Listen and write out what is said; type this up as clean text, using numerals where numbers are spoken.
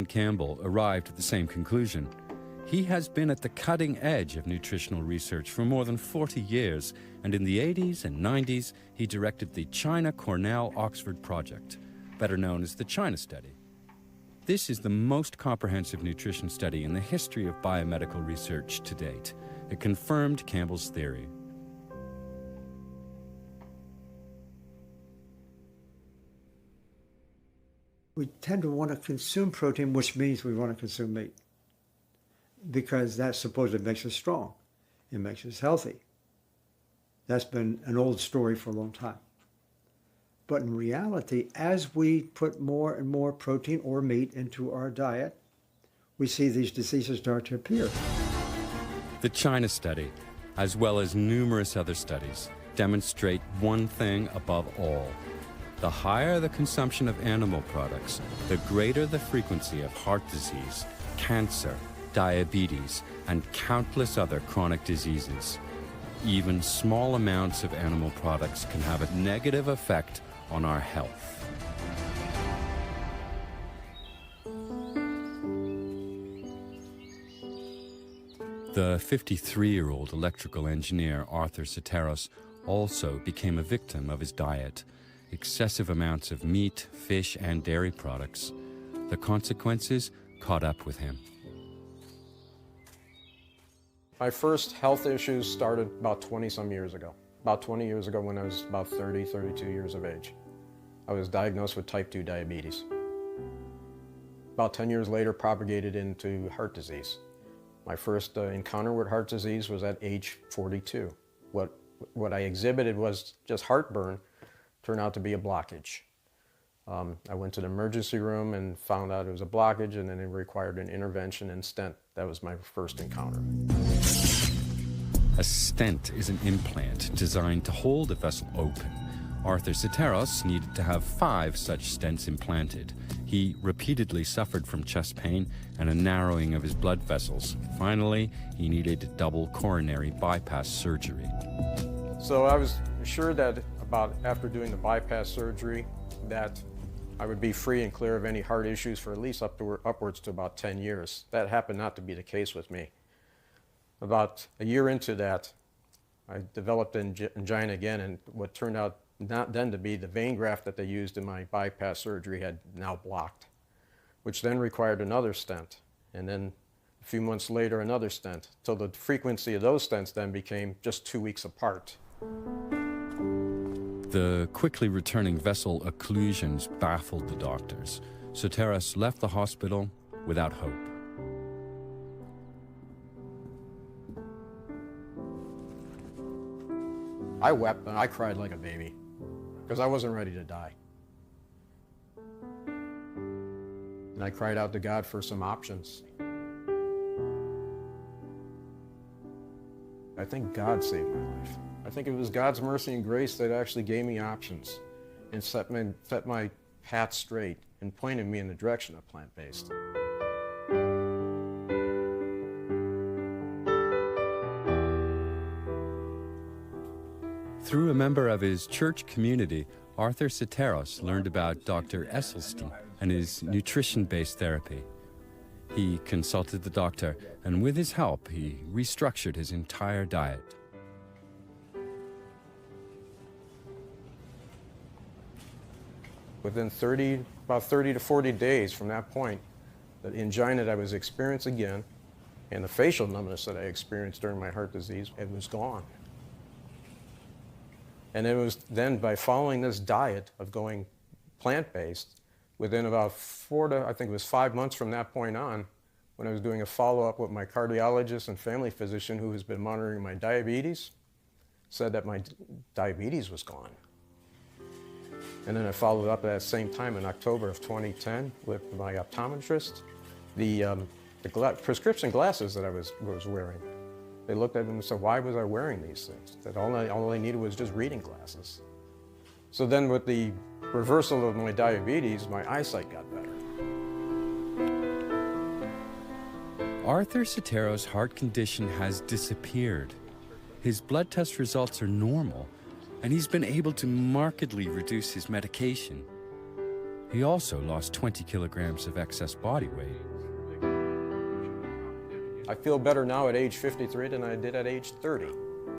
Campbell arrived at the same conclusion. He has been at the cutting edge of nutritional research for more than 40 years, and in the 80s and 90s, he directed the China-Cornell-Oxford project, better known as the China Study. This is the most comprehensive nutrition study in the history of biomedical research to date. It confirmed Campbell's theory. We tend to want to consume protein, which means we want to consume meat, because that supposedly makes us strong. It makes us healthy. That's been an old story for a long time. But in reality, as we put more and more protein or meat into our diet, we see these diseases start to appear. The China Study, as well as numerous other studies, demonstrate one thing above all. The higher the consumption of animal products, the greater the frequency of heart disease, cancer, diabetes, and countless other chronic diseases. Even small amounts of animal products can have a negative effect on our health. The 53-year-old electrical engineer Arthur Soteros also became a victim of his diet. Excessive amounts of meat, fish, and dairy products. The consequences caught up with him. My first health issues started about 20-some years ago. About 20 years ago when I was about 30, 32 years of age. I was diagnosed with type 2 diabetes. About 10 years later, propagated into heart disease. My first encounter with heart disease was at age 42. What I exhibited was just heartburn. Turned out to be a blockage. I went to the emergency room and found out it was a blockage, and then it required an intervention and stent. That was my first encounter. A stent is an implant designed to hold a vessel open. Arthur Soteros needed to have 5 such stents implanted. He repeatedly suffered from chest pain and a narrowing of his blood vessels. Finally, he needed double coronary bypass surgery. So I was sure that about after doing the bypass surgery that I would be free and clear of any heart issues for at least upwards to about 10 years. That happened not to be the case with me. About a year into that, I developed angina again, and what turned out not then to be the vein graft that they used in my bypass surgery had now blocked, which then required another stent, and then a few months later another stent, till the frequency of those stents then became just 2 weeks apart. The quickly returning vessel occlusions baffled the doctors. Soteros left the hospital without hope. I wept and I cried like a baby because I wasn't ready to die. And I cried out to God for some options. I think God saved my life. I think it was God's mercy and grace that actually gave me options and set my path straight and pointed me in the direction of plant-based. Through a member of his church community, Arthur Soteros learned about Dr. Esselstyn and his nutrition-based therapy. He consulted the doctor, and with his help, he restructured his entire diet. Within about 30 to 40 days from that point, the angina that I was experiencing again and the facial numbness that I experienced during my heart disease, it was gone. And it was then by following this diet of going plant-based, within about 5 months from that point on, when I was doing a follow-up with my cardiologist and family physician who has been monitoring my diabetes, said that my diabetes was gone. And then I followed up at that same time in October of 2010 with my optometrist. The prescription glasses that I was wearing, they looked at them and said, why was I wearing these things? That all I needed was just reading glasses. So then with the reversal of my diabetes, my eyesight got better. Arthur Soteros' heart condition has disappeared. His blood test results are normal, and he's been able to markedly reduce his medication. He also lost 20 kilograms of excess body weight. I feel better now at age 53 than I did at age 30.